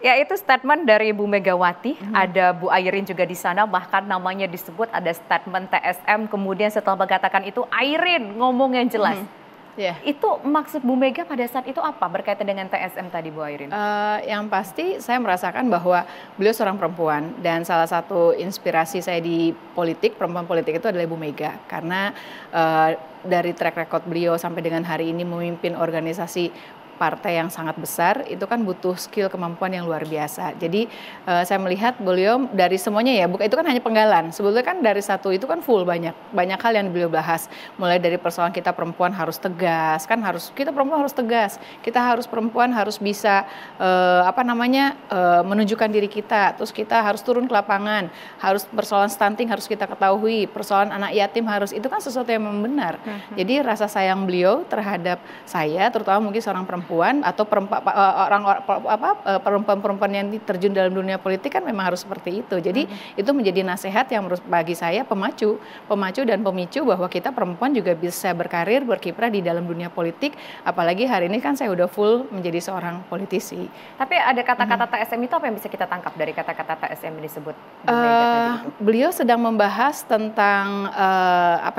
Ya, itu statement dari Bu Megawati, ada Bu Airin juga di sana, bahkan namanya disebut ada statement TSM, kemudian setelah mengatakan itu Airin ngomong yang jelas. Itu maksud Bu Mega pada saat itu apa berkaitan dengan TSM tadi, Bu Airin? Yang pasti saya merasakan bahwa beliau seorang perempuan dan salah satu inspirasi saya di politik, perempuan politik itu adalah Ibu Mega. Karena dari track record beliau sampai dengan hari ini memimpin organisasi partai yang sangat besar, itu kan butuh skill, kemampuan yang luar biasa. Jadi saya melihat beliau dari semuanya ya, itu kan hanya penggalan. Sebetulnya kan dari satu itu kan full banyak hal yang beliau bahas. Mulai dari persoalan kita perempuan harus tegas, kita perempuan harus tegas. Kita harus perempuan harus bisa menunjukkan diri kita. Terus kita harus turun ke lapangan. Harus persoalan stunting harus kita ketahui. Persoalan anak yatim itu kan sesuatu yang benar. Jadi rasa sayang beliau terhadap saya, terutama mungkin seorang perempuan atau perempuan-perempuan yang terjun dalam dunia politik kan memang harus seperti itu. Jadi itu menjadi nasihat yang bagi saya pemacu dan pemicu bahwa kita perempuan juga bisa berkarir, berkiprah di dalam dunia politik. Apalagi hari ini kan saya udah full menjadi seorang politisi. Tapi ada kata-kata TSM itu apa yang bisa kita tangkap dari kata-kata TSM yang disebut? Beliau sedang membahas tentang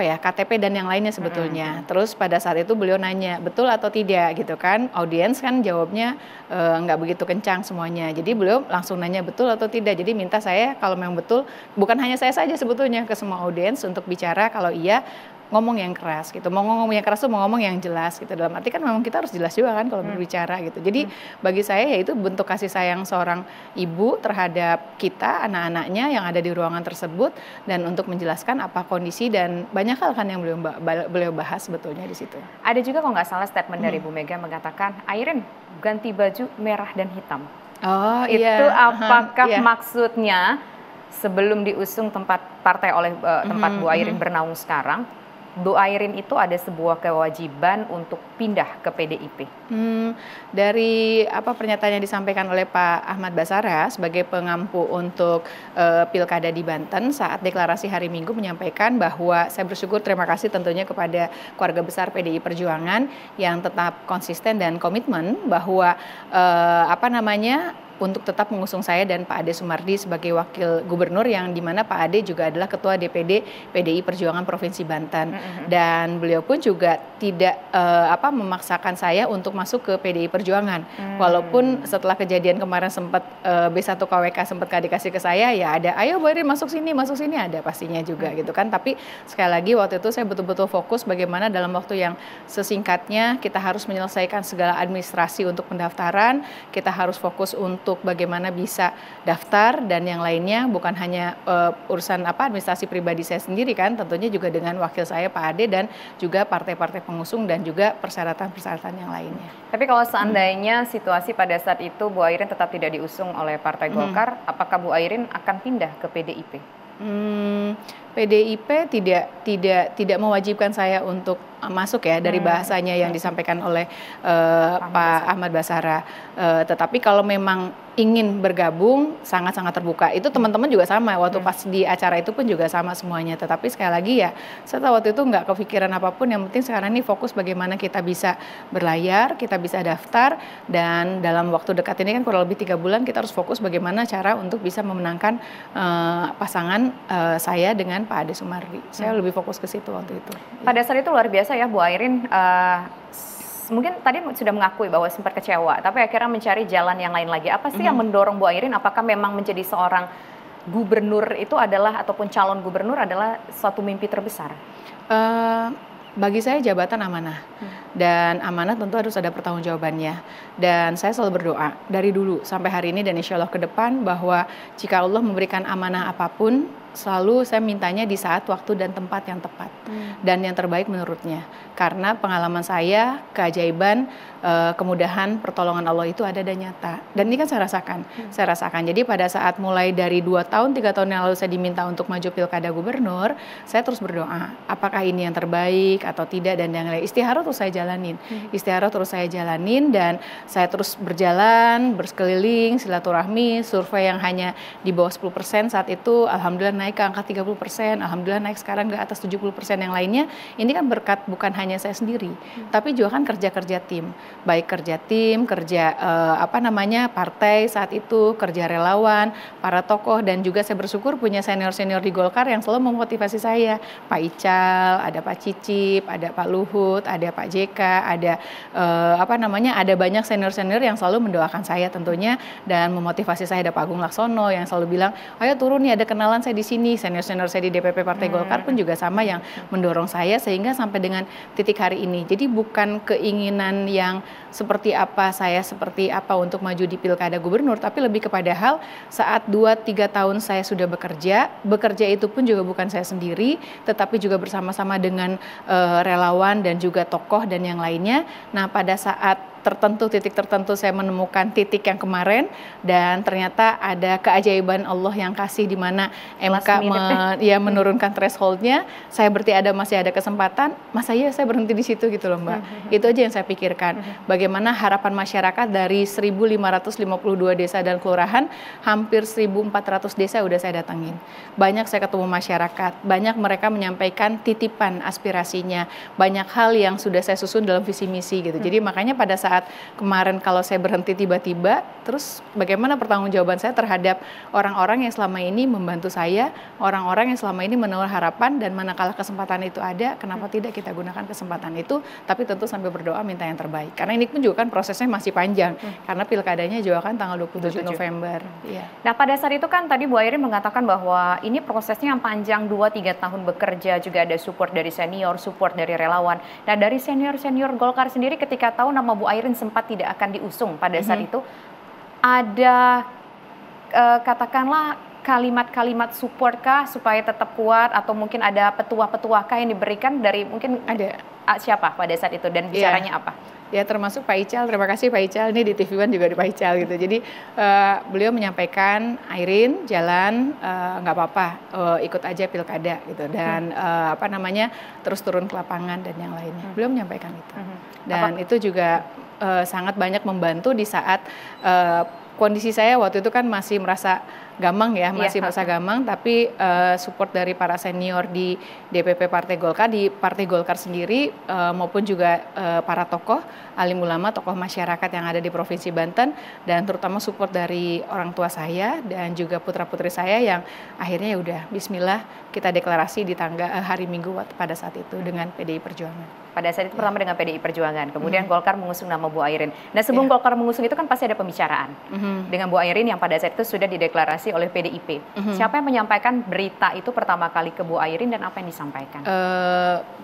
KTP dan yang lainnya sebetulnya. Terus pada saat itu beliau nanya betul atau tidak gitu kan. Audiens kan jawabnya nggak begitu kencang semuanya. Jadi beliau langsung nanya betul atau tidak. Jadi minta saya kalau memang betul, bukan hanya saya saja sebetulnya, ke semua audiens untuk bicara kalau iya ngomong yang keras gitu. Mau ngomong yang keras tuh mau ngomong yang jelas gitu. Dalam arti kan memang kita harus jelas juga kan kalau berbicara gitu. Jadi bagi saya ya itu bentuk kasih sayang seorang ibu terhadap kita, anak-anaknya yang ada di ruangan tersebut, dan untuk menjelaskan apa kondisi dan banyak hal kan yang beliau bahas sebetulnya di situ. Ada juga kalau nggak salah statement dari Bu Mega mengatakan, Airin ganti baju merah dan hitam. Oh itu iya. Apakah maksudnya sebelum diusung tempat partai oleh tempat Bu Airin bernaung sekarang, Bu Airin itu ada sebuah kewajiban untuk pindah ke PDIP. Dari pernyataan yang disampaikan oleh Pak Ahmad Basara sebagai pengampu untuk Pilkada di Banten saat deklarasi hari Minggu menyampaikan bahwa saya bersyukur, terima kasih tentunya kepada keluarga besar PDI Perjuangan yang tetap konsisten dan komitmen bahwa untuk tetap mengusung saya dan Pak Ade Sumardi sebagai wakil gubernur, yang dimana Pak Ade juga adalah ketua DPD PDI Perjuangan Provinsi Banten. Dan beliau pun juga tidak memaksakan saya untuk masuk ke PDI Perjuangan. Walaupun setelah kejadian kemarin sempat B1 KWK sempat dikasih ke saya, ya ada ayo Bu Airin masuk sini ada pastinya juga gitu kan. Tapi sekali lagi waktu itu saya betul-betul fokus bagaimana dalam waktu yang sesingkatnya kita harus menyelesaikan segala administrasi untuk pendaftaran, kita harus fokus untuk bagaimana bisa daftar dan yang lainnya, bukan hanya urusan administrasi pribadi saya sendiri kan, tentunya juga dengan wakil saya Pak Ade dan juga partai-partai pengusung dan juga persyaratan-persyaratan yang lainnya. Tapi kalau seandainya situasi pada saat itu Bu Airin tetap tidak diusung oleh Partai Golkar, apakah Bu Airin akan pindah ke PDIP? PDIP tidak mewajibkan saya untuk masuk ya, dari bahasanya yang disampaikan oleh Pak Ahmad Basara. Tetapi kalau memang ingin bergabung sangat-sangat terbuka. Itu teman-teman juga sama, waktu pas di acara itu pun juga sama semuanya. Tetapi sekali lagi ya, setelah waktu itu nggak kepikiran apapun, yang penting sekarang ini fokus bagaimana kita bisa berlayar, kita bisa daftar, dan dalam waktu dekat ini kan kurang lebih 3 bulan kita harus fokus bagaimana cara untuk bisa memenangkan pasangan saya dengan Pak Ade Sumardi. Saya lebih fokus ke situ waktu itu. Pada saat itu luar biasa ya Bu Airin, mungkin tadi sudah mengakui bahwa sempat kecewa, tapi akhirnya mencari jalan yang lain lagi. Apa sih yang mendorong Bu Airin? Apakah memang menjadi seorang gubernur itu adalah, ataupun calon gubernur adalah suatu mimpi terbesar? Bagi saya jabatan amanah, dan amanah tentu harus ada pertanggungjawabannya. Dan saya selalu berdoa dari dulu sampai hari ini dan insya Allah ke depan bahwa jika Allah memberikan amanah apapun, selalu saya mintanya di saat, waktu, dan tempat yang tepat dan yang terbaik menurutnya. Karena pengalaman saya, keajaiban, kemudahan, pertolongan Allah itu ada dan nyata. Dan ini kan saya rasakan. Jadi pada saat mulai dari 2 tahun, 3 tahun yang lalu saya diminta untuk maju Pilkada Gubernur, saya terus berdoa, apakah ini yang terbaik atau tidak, dan yang lain. Istiharah terus saya jalanin, dan saya terus berjalan, bersekeliling, silaturahmi, survei yang hanya di bawah 10% saat itu, alhamdulillah naik ke angka 30%, alhamdulillah naik sekarang ke atas 70% yang lainnya. Ini kan berkat bukan hanya saya sendiri, tapi juga kan kerja-kerja tim. Baik kerja tim, kerja partai saat itu, kerja relawan, para tokoh, dan juga saya bersyukur punya senior-senior di Golkar yang selalu memotivasi saya. Pak Ical, ada Pak Cicip, ada Pak Luhut, ada Pak JK, ada ada banyak senior-senior yang selalu mendoakan saya tentunya dan memotivasi saya. Ada Pak Agung Laksono yang selalu bilang, ayo turun nih, ada kenalan saya di sini. Senior-senior saya di DPP Partai Golkar pun juga sama yang mendorong saya sehingga sampai dengan titik hari ini. Jadi bukan keinginan yang seperti apa untuk maju di Pilkada Gubernur, tapi lebih kepada hal saat 2-3 tahun saya sudah bekerja itu pun juga bukan saya sendiri, tetapi juga bersama-sama dengan relawan dan juga tokoh dan yang lainnya. Nah, pada saat titik tertentu saya menemukan titik yang kemarin dan ternyata ada keajaiban Allah yang kasih di mana MK menurunkan thresholdnya. Saya masih ada kesempatan, masa iya saya berhenti di situ gitu loh Mbak. Itu aja yang saya pikirkan. Bagaimana harapan masyarakat dari 1.552 desa dan kelurahan, hampir 1.400 desa udah saya datangin. Banyak saya ketemu masyarakat, banyak mereka menyampaikan titipan aspirasinya, banyak hal yang sudah saya susun dalam visi misi gitu. Jadi makanya pada saat kemarin kalau saya berhenti tiba-tiba, terus bagaimana pertanggungjawaban saya terhadap orang-orang yang selama ini membantu saya, orang-orang yang selama ini menaruh harapan, dan manakala kesempatan itu ada, kenapa tidak kita gunakan kesempatan itu, tapi tentu sambil berdoa minta yang terbaik. Karena ini pun juga kan prosesnya masih panjang, karena pilkadanya juga kan tanggal 27 November. Ya. Nah pada saat itu kan tadi Bu Airin mengatakan bahwa ini prosesnya yang panjang 2-3 tahun bekerja, juga ada support dari senior, support dari relawan. Nah dari senior-senior Golkar sendiri ketika tahu nama Bu Airin sempat tidak akan diusung pada saat itu, ada katakanlah kalimat-kalimat support kah supaya tetap kuat, atau mungkin ada petuah-petuah kah yang diberikan dari mungkin ada siapa pada saat itu dan bicaranya apa? Ya termasuk Pak Ical, terima kasih Pak Ical, ini di TV One juga di Pak Ical gitu. Jadi beliau menyampaikan, Airin jalan nggak apa-apa, ikut aja pilkada gitu, dan terus turun ke lapangan dan yang lainnya. Beliau menyampaikan itu, dan itu juga sangat banyak membantu di saat kondisi saya waktu itu kan masih merasa gamang ya, merasa gamang, tapi support dari para senior di DPP Partai Golkar, di Partai Golkar sendiri maupun juga para tokoh, alim ulama, tokoh masyarakat yang ada di Provinsi Banten, dan terutama support dari orang tua saya dan juga putra-putri saya yang akhirnya ya udah bismillah kita deklarasi di hari Minggu pada saat itu dengan PDI Perjuangan. Pada saat itu pertama dengan PDI Perjuangan, kemudian Golkar mengusung nama Bu Airin. Nah sebelum Golkar mengusung itu kan pasti ada pembicaraan dengan Bu Airin yang pada saat itu sudah dideklarasi oleh PDIP. Siapa yang menyampaikan berita itu pertama kali ke Bu Airin dan apa yang disampaikan?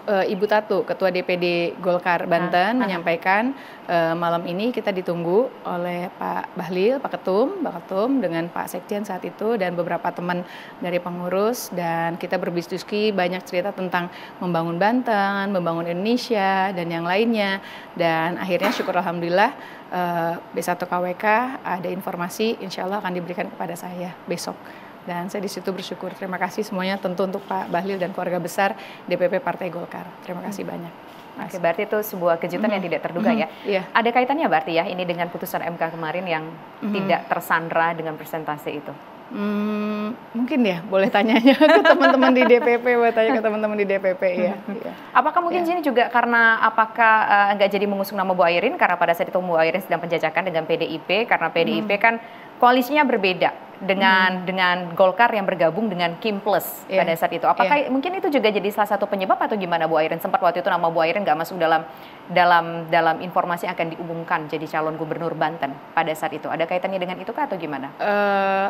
Ibu Tatu, Ketua DPD Golkar Banten menyampaikan malam ini kita ditunggu oleh Pak Bahlil, Pak Ketum dengan Pak Sekjen saat itu dan beberapa teman dari pengurus, dan kita berdiskusi banyak cerita tentang membangun Banten, membangun Indonesia dan yang lainnya, dan akhirnya syukur alhamdulillah B1 KWK ada informasi insya Allah akan diberikan kepada saya besok. Dan saya di situ bersyukur. Terima kasih semuanya tentu untuk Pak Bahlil dan keluarga besar DPP Partai Golkar. Terima kasih banyak. Oke, berarti itu sebuah kejutan yang tidak terduga ya. Ada kaitannya berarti ya ini dengan putusan MK kemarin yang tidak tersandra dengan persentase itu? Mungkin ya, boleh tanyanya ke teman-teman di DPP, Apakah mungkin ini juga karena nggak jadi mengusung nama Bu Airin karena pada saat itu Bu Airin sedang penjajakan dengan PDIP, karena PDIP kan koalisinya berbeda dengan Golkar yang bergabung dengan Kim Plus pada saat itu. Apakah mungkin itu juga jadi salah satu penyebab atau gimana Bu Airin? Sempat waktu itu nama Bu Airin nggak masuk dalam informasi yang akan diumumkan jadi calon gubernur Banten pada saat itu. Ada kaitannya dengan itu kah atau gimana?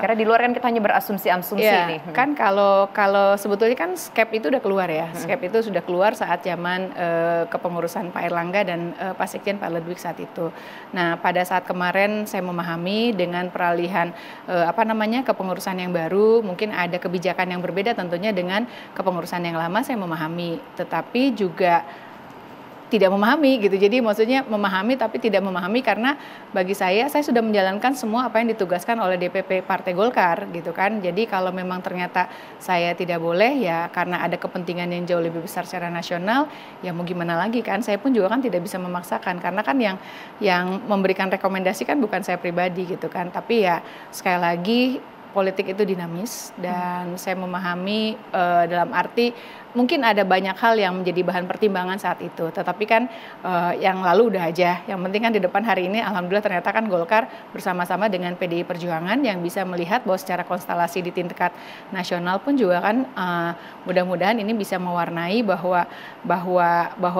Karena di luar kan kita hanya berasumsi-asumsi nih. Kan kalau sebetulnya kan skep itu udah keluar ya. Skep itu sudah keluar saat zaman kepengurusan Pak Erlangga dan Pak Sekjen Pak Ludwig saat itu. Nah, pada saat kemarin saya memahami dengan peralihan kepengurusan yang baru, mungkin ada kebijakan yang berbeda tentunya dengan kepengurusan yang lama, saya memahami, tetapi juga tidak memahami gitu. Jadi maksudnya memahami tapi tidak memahami karena bagi saya sudah menjalankan semua apa yang ditugaskan oleh DPP Partai Golkar gitu kan. Jadi kalau memang ternyata saya tidak boleh ya karena ada kepentingan yang jauh lebih besar secara nasional, ya mau gimana lagi kan. Saya pun juga kan tidak bisa memaksakan karena kan yang memberikan rekomendasi kan bukan saya pribadi gitu kan. Tapi ya sekali lagi politik itu dinamis dan saya memahami dalam arti mungkin ada banyak hal yang menjadi bahan pertimbangan saat itu, tetapi kan yang lalu udah aja. Yang penting kan di depan hari ini alhamdulillah ternyata kan Golkar bersama-sama dengan PDI Perjuangan yang bisa melihat bahwa secara konstelasi di tingkat nasional pun juga kan mudah-mudahan ini bisa mewarnai bahwa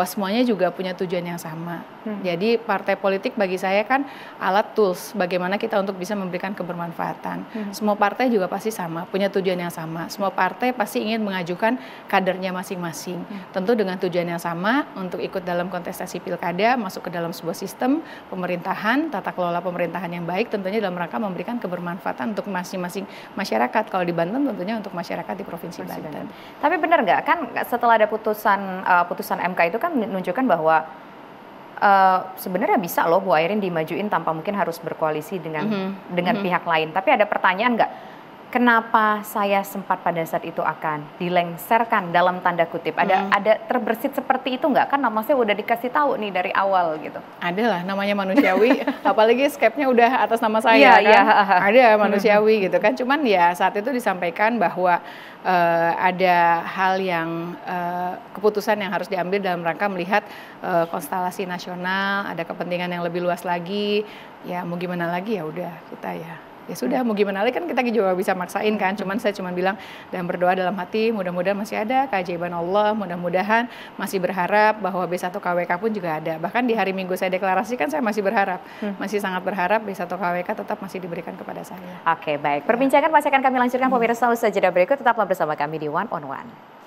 semuanya juga punya tujuan yang sama. Jadi partai politik bagi saya kan alat tools bagaimana kita untuk bisa memberikan kebermanfaatan. Semua partai juga pasti sama, punya tujuan yang sama. Semua partai pasti ingin mengajukan kadernya masing-masing. Tentu dengan tujuan yang sama untuk ikut dalam kontestasi pilkada, masuk ke dalam sebuah sistem pemerintahan, tata kelola pemerintahan yang baik, tentunya dalam rangka memberikan kebermanfaatan untuk masing-masing masyarakat. Kalau di Banten tentunya untuk masyarakat di Provinsi Banten. Tapi benar nggak kan setelah ada putusan MK itu kan menunjukkan bahwa sebenarnya bisa loh Bu Airin dimajuin tanpa mungkin harus berkoalisi dengan pihak lain. Tapi ada pertanyaan nggak? Kenapa saya sempat pada saat itu akan dilengserkan dalam tanda kutip? Ada terbersit seperti itu nggak? Kan nama saya udah dikasih tahu nih dari awal gitu. Ada lah, namanya manusiawi. Apalagi skepnya udah atas nama saya kan. Ada manusiawi gitu kan. Cuman ya saat itu disampaikan bahwa ada hal yang keputusan yang harus diambil dalam rangka melihat konstelasi nasional, ada kepentingan yang lebih luas lagi. Ya mau gimana lagi ya udah kita ya sudah mau gimana lagi kan kita juga bisa maksain kan, saya cuma bilang dan berdoa dalam hati mudah-mudahan masih ada keajaiban Allah, mudah-mudahan masih berharap bahwa B1 KWK pun juga ada. Bahkan di hari Minggu saya deklarasikan saya masih berharap, masih sangat berharap B1 KWK tetap masih diberikan kepada saya. Oke, baik. Perbincangan masih akan kami lanjutkan pemirsa, usai jeda berikut tetaplah bersama kami di One on One.